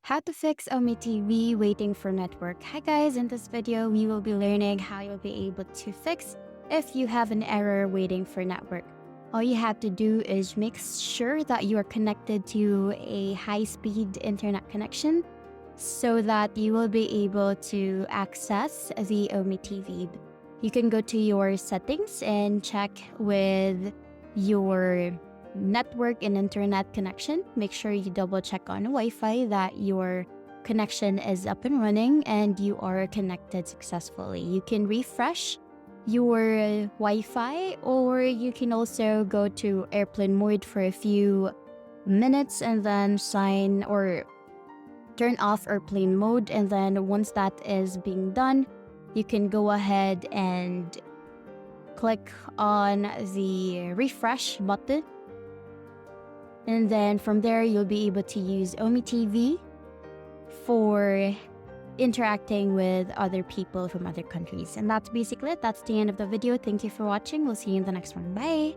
How to fix OMI waiting for network. Hi guys, in this video we will be learning how you'll be able to fix if you have an error waiting for network. All you have to do is make sure that you are connected to a high-speed internet connection so that you will be able to access the OMI. You can go to your settings and check with your network and internet connection. Make sure you double check on Wi-Fi that your connection is up and running and you are connected successfully. You can refresh your Wi-Fi, or you can also go to airplane mode for a few minutes and then sign or turn off airplane mode. And then once that is being done, you can go ahead and click on the refresh button. And then from there, you'll be able to use OMI for interacting with other people from other countries. And that's basically it. That's the end of the video. Thank you for watching. We'll see you in the next one. Bye!